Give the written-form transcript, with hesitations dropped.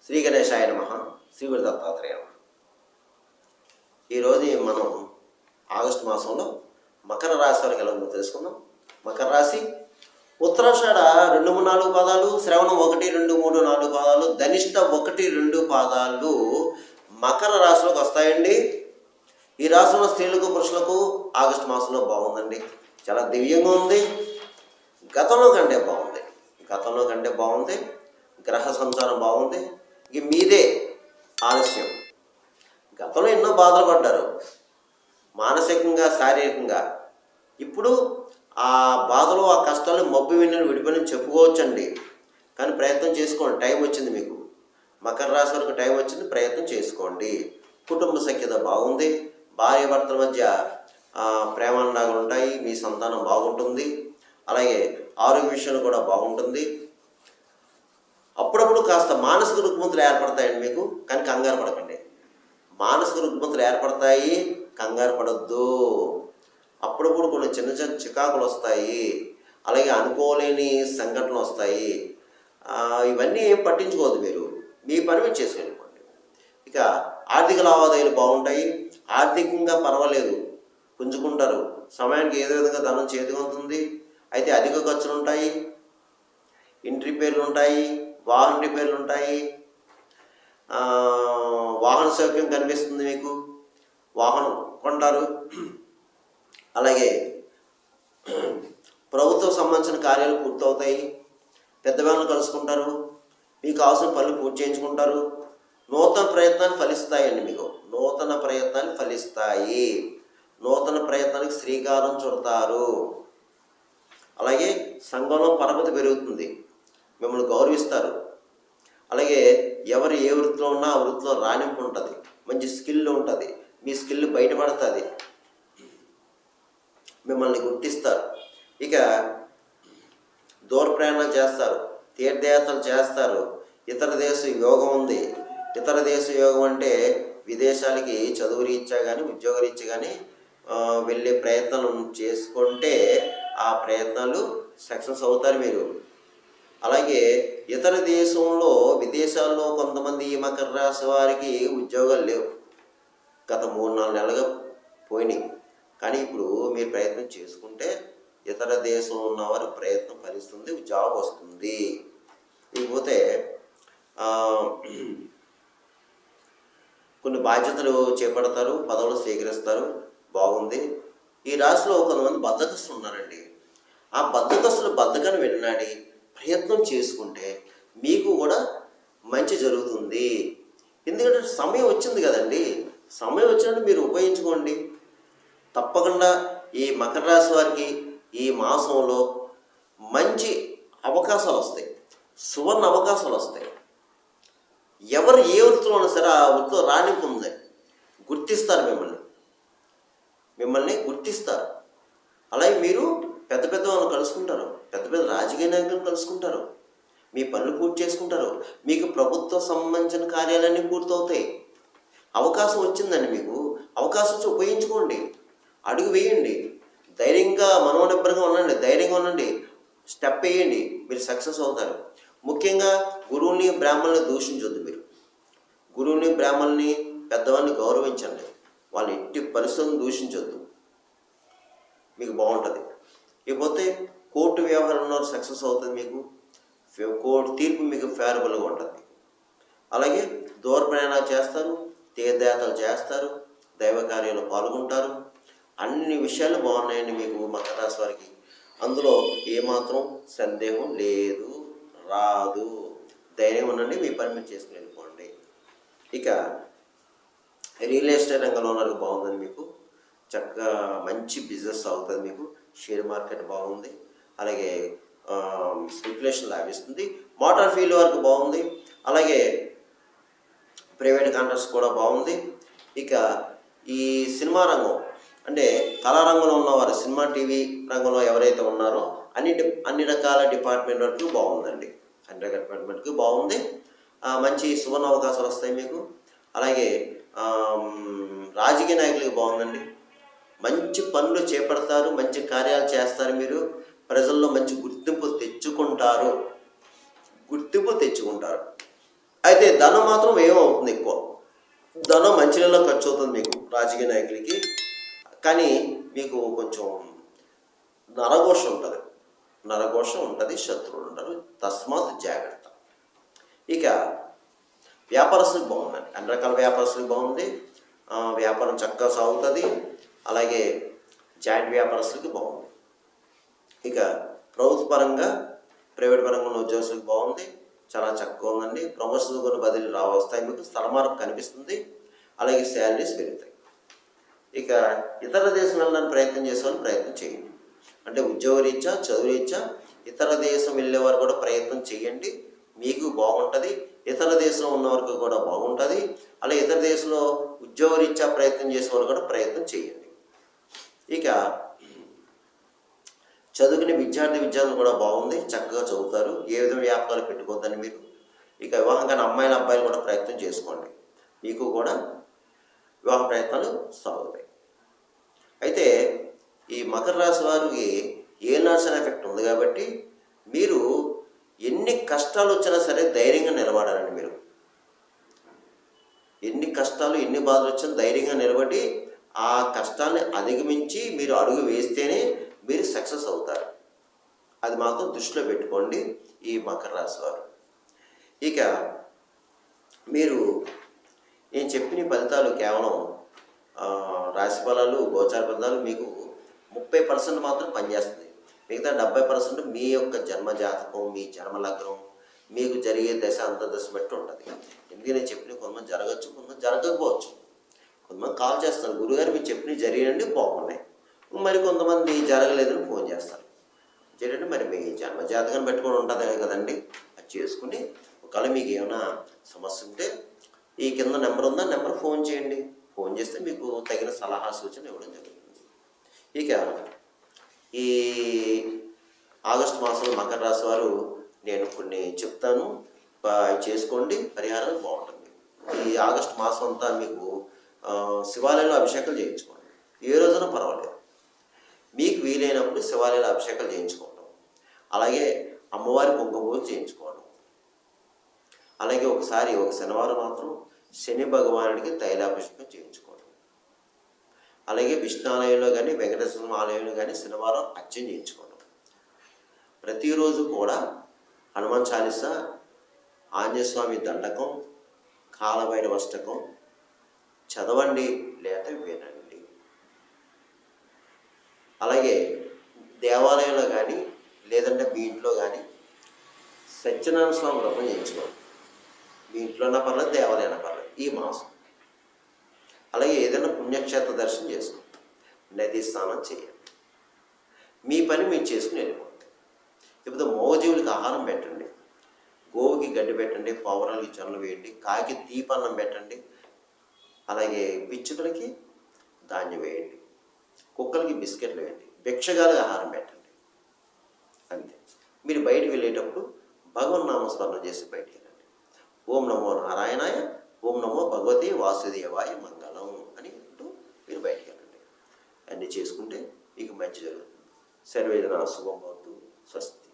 శ్రీ గణేశాయ నమః. శ్రీ గురు దత్తాత్రేయ నమః. ఈరోజు మనం ఆగస్టు మాసంలో మకర రాశి వారికి ఎలా ఉందో తెలుసుకుందాం. మకర రాశి ఉత్తరాషాఢ 2, 3, 4 పాదాలు, శ్రవణం 1, 2, 3, 4 పాదాలు, ధనిష్ట 1, 2 పాదాలు మకర రాశిలోకి వస్తాయండి. ఈ రాశిలో స్త్రీలకు పురుషులకు ఆగస్టు మాసంలో బాగుందండి. చాలా దివ్యంగా ఉంది. గతంలో కంటే బాగుంది. గ్రహ సంచారం బాగుంది. ఇక మీదే ఆలస్యం. గతంలో ఎన్నో బాధలు పడ్డారు, మానసికంగా, శారీరకంగా. ఇప్పుడు ఆ బాధలు, ఆ కష్టాలు మబ్బు విన్నని విడిపోయిన చెప్పుకోవచ్చండి. కానీ ప్రయత్నం చేసుకోండి. టైం వచ్చింది మీకు. మకర రాశి వరకు టైం వచ్చింది, ప్రయత్నం చేసుకోండి. కుటుంబ సఖ్యత బాగుంది. భార్య భర్తల మధ్య ప్రేమానురాగాలు ఉంటాయి. మీ సంతానం బాగుంటుంది. అలాగే ఆరోగ్య విషయంలో కూడా బాగుంటుంది. అప్పుడప్పుడు కాస్త మానసిక రుగ్మతలు ఏర్పడతాయండి మీకు. కానీ కంగారు పడకండి. మానసిక రుగ్మతలు ఏర్పడతాయి, కంగారు పడద్దు. అప్పుడప్పుడు కొన్ని చిన్న చిన్న చికాకులు వస్తాయి. అలాగే అనుకోలేని సంఘటనలు వస్తాయి. ఇవన్నీ ఏం పట్టించుకోవద్దు. మీరు మీ పని మీరు చేసుకెళ్ళిపోండి. ఇక ఆర్థిక లావాదేవీలు బాగుంటాయి. ఆర్థికంగా పర్వాలేదు, పుంజుకుంటారు. సమయానికి ఏదో విధంగా ధనం చేతికి అందుతుంది. అయితే అధిక ఖర్చులు ఉంటాయి. ఇంటి రిపేర్లు ఉంటాయి, వాహన రిపేర్లు ఉంటాయి. వాహన సౌఖ్యం కనిపిస్తుంది మీకు. వాహనం కొంటారు. అలాగే ప్రభుత్వం సంబంధించిన కార్యాలు పూర్తవుతాయి. పెద్దవాళ్ళని కలుసుకుంటారు. మీకు కావాల్సిన పనులు పూర్తి చేయించుకుంటారు. నూతన ప్రయత్నాలు ఫలిస్తాయండి. మీకు నూతన ప్రయత్నాలు ఫలిస్తాయి. నూతన ప్రయత్నానికి శ్రీకారం చుడతారు. అలాగే సంఘంలో పరపతి పెరుగుతుంది. మిమ్మల్ని గౌరవిస్తారు. అలాగే ఎవరు ఏ వృత్తిలో ఉన్నా ఆ వృత్తిలో రాణింపు ఉంటుంది. మంచి స్కిల్ ఉంటుంది. మీ స్కిల్ బయటపడుతుంది. మిమ్మల్ని గుర్తిస్తారు. ఇక దూర ప్రయాణాలు చేస్తారు, తీర్థయాత్రలు చేస్తారు. ఇతర దేశ యోగం ఉంది. ఇతర దేశ యోగం అంటే విదేశాలకి చదువు రీత్యా కానీ ఉద్యోగ రీత్యా కానీ వెళ్ళే ప్రయత్నాలు చేసుకుంటే ఆ ప్రయత్నాలు సక్సెస్ అవుతారు మీరు. అలాగే ఇతర దేశంలో, విదేశాల్లో కొంతమంది ఈ మకర రాశి వారికి ఉద్యోగాలు లేవు. గత 3-4 నెలలుగా పోయినాయి. కానీ ఇప్పుడు మీరు ప్రయత్నం చేసుకుంటే ఇతర దేశంలో ఉన్నవారు ప్రయత్నం ఫలిస్తుంది, జాబ్ వస్తుంది. ఇకపోతే కొన్ని బాధ్యతలు చేపడతారు, పదవులు స్వీకరిస్తారు. బాగుంది. ఈ రాశిలో కొంతమంది బద్ధకస్తులు ఉన్నారండి. ఆ బద్ధకస్తులు బద్ధకాన్ని విన్నాడి ప్రయత్నం చేసుకుంటే మీకు కూడా మంచి జరుగుతుంది. ఎందుకంటే సమయం వచ్చింది కదండి. సమయం వచ్చినట్టు మీరు ఉపయోగించుకోండి. తప్పకుండా ఈ మకర రాశి వారికి ఈ మాసంలో మంచి అవకాశాలు వస్తాయి. సువర్ణ అవకాశాలు వస్తాయి. ఎవరు ఏ వృత్తిలో ఉన్నా సరే ఆ వృత్తిలో రాణింపు ఉంది. గుర్తిస్తారు. మిమ్మల్ని గుర్తిస్తారు. అలాగే మీరు పెద్ద పెద్ద వాళ్ళని కలుసుకుంటారు. పెద్ద పెద్ద రాజకీయ నాయకులను కలుసుకుంటారు. మీ పనులు పూర్తి చేసుకుంటారు. మీకు ప్రభుత్వ సంబంధించిన కార్యాలన్నీ పూర్తవుతాయి. అవకాశం వచ్చిందండి మీకు. అవకాశం వచ్చి ఉపయోగించుకోండి. అడుగు వేయండి. ధైర్యంగా, మనోనిబ్బరంగా ఉండండి. ధైర్యంగా ఉండండి. స్టెప్ వేయండి. మీరు సక్సెస్ అవుతారు. ముఖ్యంగా గురువుని, బ్రాహ్మణుని దూషించొద్దు. మీరు గురువుని, బ్రాహ్మణుని, పెద్దవాడిని గౌరవించండి. వాళ్ళు ఎట్టి పరిస్థితులను దూషించొద్దు. మీకు బాగుంటుంది. ఇకపోతే కోర్టు వ్యవహారంలో సక్సెస్ అవుతుంది. మీకు కోర్టు తీర్పు మీకు ఫేవరబుల్గా ఉంటుంది. అలాగే దూర ప్రయాణాలు చేస్తారు, తీర్థయాత్రలు చేస్తారు, దైవ కార్యాలు పాల్గొంటారు. అన్ని విషయాలు బాగున్నాయండి మీకు మకర రాశి వారికి. అందులో ఏమాత్రం సందేహం లేదు, రాదు. ధైర్యం ఉండండి. మీ పని మీరు చేసుకుని వెళ్ళిపోండి. ఇక రియల్ ఎస్టేట్ రంగంలో ఉన్నది బాగుందండి. మీకు చక్కగా మంచి బిజినెస్ అవుతుంది. మీకు షేర్ మార్కెట్ బాగుంది. అలాగే స్పెక్యులేషన్ లాభిస్తుంది. మోటార్ ఫీల్డ్ వరకు బాగుంది. అలాగే ప్రైవేట్ కాంట్రాక్ట్స్ కూడా బాగుంది. ఇక ఈ సినిమా రంగం అంటే కళారంగంలో ఉన్నవారు, సినిమా టీవీ రంగంలో ఎవరైతే ఉన్నారో అన్ని రకాల డిపార్ట్మెంట్ వరకు బాగుందండి. అన్ని రకాల డిపార్ట్మెంట్కి బాగుంది. మంచి సువర్ణ అవకాశాలు వస్తాయి మీకు. అలాగే రాజకీయ నాయకులకి బాగుందండి. మంచి పనులు చేపడతారు, మంచి కార్యాలు చేస్తారు. మీరు ప్రజల్లో మంచి గుర్తింపు తెచ్చుకుంటారు. అయితే ధనం మాత్రం వ్యయం అవుతుంది ఎక్కువ. ధనం మంచినీళ్ళలో ఖర్చు అవుతుంది మీకు రాజకీయ నాయకులకి. కానీ మీకు కొంచెం నరఘోష ఉంటుంది, శత్రువులు ఉంటారు. తస్మాత్ జాగ్రత్త. ఇక వ్యాపారస్తులకు బాగుందండి, అన్ని రకాల వ్యాపారస్తులకు బాగుంది. వ్యాపారం చక్కగా సాగుతుంది. అలాగే జాయింట్ వ్యాపారస్తులకి బాగుంది. ఇక ప్రభుత్వ పరంగా, ప్రైవేట్ పరంగా ఉన్న ఉద్యోగస్తులకు బాగుంది, చాలా చక్కగా ఉందండి. ప్రమోషన్లు కొన్ని బదిలీ వస్తాయి, మీకు స్థల మార్పు కనిపిస్తుంది. అలాగే శాలరీస్ పెరుగుతాయి. ఇక ఇతర దేశం వెళ్ళడానికి ప్రయత్నం చేయండి. అంటే ఉద్యోగరీత్యా, చదువురీత్యా ఇతర దేశం వెళ్ళేవారు కూడా ప్రయత్నం చేయండి, మీకు బాగుంటుంది. ఇతర దేశంలో ఉన్నవారికి కూడా బాగుంటుంది. అలాగే ఇతర దేశంలో ఉద్యోగరీత్యా ప్రయత్నం చేసేవారు కూడా ప్రయత్నం చేయండి. ఇక చదువుకునే విద్యార్థులు కూడా బాగుంది, చక్కగా చదువుతారు. ఏ విధంగా వ్యాపకాలు పెట్టుకోవద్దని మీరు. ఇక వివాహం కానీ అబ్బాయిలు కూడా ప్రయత్నం చేసుకోండి, మీకు కూడా వివాహ ప్రయత్నాలు సాగుతాయి. అయితే ఈ మకర రాశి వారికి ఏలినాడ్స్ ఎఫెక్ట్ ఉంది కాబట్టి మీరు ఎన్ని కష్టాలు వచ్చినా సరే ధైర్యంగా నిలబడాలండి. మీరు ఎన్ని కష్టాలు, ఎన్ని బాధలు వచ్చినా ధైర్యంగా నిలబడి ఆ కష్టాన్ని అధిగమించి మీరు అడుగు వేస్తేనే మీరు సక్సెస్ అవుతారు. అది మాత్రం దృష్టిలో పెట్టుకోండి ఈ మకర రాశి వారు. ఇక మీరు నేను చెప్పిన ఫలితాలు కేవలం రాశి ఫలాలు, గోచార ఫలితాలు మీకు 30% మాత్రం పనిచేస్తుంది. మిగతా 70% మీ యొక్క జన్మజాతకం, మీ జన్మలగ్నం, మీకు జరిగే దశ అంతర్దశ బట్టి ఉంటుంది. ఎందుకంటే నేను చెప్పిన కొంతమంది జరగచ్చు, కొంతమంది జరగకపోవచ్చు. కొంతమంది కాల్ చేస్తారు, గురుగారు మీరు చెప్పినవి జరిగినండి బాగున్నాయి. మరి కొంతమంది జరగలేదని ఫోన్ చేస్తారు. ఏంటంటే మరి మీ జన్మజాతకాన్ని పెట్టుకొని ఉంటుంది కదండి, అది చేసుకుని ఒకవేళ మీకు ఏమైనా సమస్య ఉంటే ఈ కింద నెంబర్ ఉందా, నెంబర్ ఫోన్ చేయండి. ఫోన్ చేస్తే మీకు తగిన సలహా సూచన ఇవ్వడం జరుగుతుంది. ఇక ఈ ఆగస్టు మాసంలో మకర రాశి వారు నేను కొన్ని చెప్తాను, చేసుకోండి, పరిహారం బాగుంటుంది. ఈ ఆగస్టు మాసం అంతా మీకు శివాలయంలో అభిషేకాలు చేయించుకోండి. ఏ రోజున పర్వాలేదు, మీకు వీలైనప్పుడు శివాలయాల అభిషేకాలు చేయించుకోవడం, అలాగే అమ్మవారి కుంకుమ పూజ చేయించుకోవడం. అలాగే ఒక శనివారం మాత్రం శని భగవానుడికి తైలాభిషేకం చేయించుకోవడం. అలాగే విష్ణు ఆలయంలో కానీ, వెంకటేశ్వర ఆలయంలో కానీ శనివారం అర్చన చేయించుకోవడం. ప్రతిరోజు కూడా హనుమాన్ చాలీసా, ఆంజనేయ స్వామి దండకం, కాలభైరవ అష్టకం చదవండి లేదా వినండి. అలాగే దేవాలయంలో కానీ లేదంటే మీ ఇంట్లో కానీ సత్యనారాయణ స్వామి వ్రతం చేయించుకోండి. మీ ఇంట్లోనే పర్లేదు, దేవాలయం పర్లేదు ఈ మాసం. అలాగే ఏదైనా పుణ్యక్షేత్ర దర్శనం చేసుకోండి, నదీ స్నానం చేయండి. మీ పని మీరు చేసుకుని వెళ్ళిపోండి. ఇప్పుడు మోగజీవులకి ఆహారం పెట్టండి, గోవుకి గడ్డి పెట్టండి, పౌరాలకి జొన్నలు వేయండి, కాకి దీపన్నం పెట్టండి. అలాగే పిచ్చుకలకి ధాన్యం వేయండి, కుక్కలకి బిస్కెట్లు వేయండి, భిక్షగాలకి ఆహారం పెట్టండి. అంతే. మీరు బయటికి వెళ్ళేటప్పుడు భగవన్నామస్మరణ చేసి బయటికి వెళ్ళండి. ఓం నమో నారాయణాయ, ఓం నమో భగవతే వాసుదేవాయ మంగళం అని అంటూ మీరు బయటికి వెళ్ళండి. అన్నీ చేసుకుంటే మీకు మంచి జరుగుతుంది. సర్వేజన శుభం భవతు. స్వస్తి.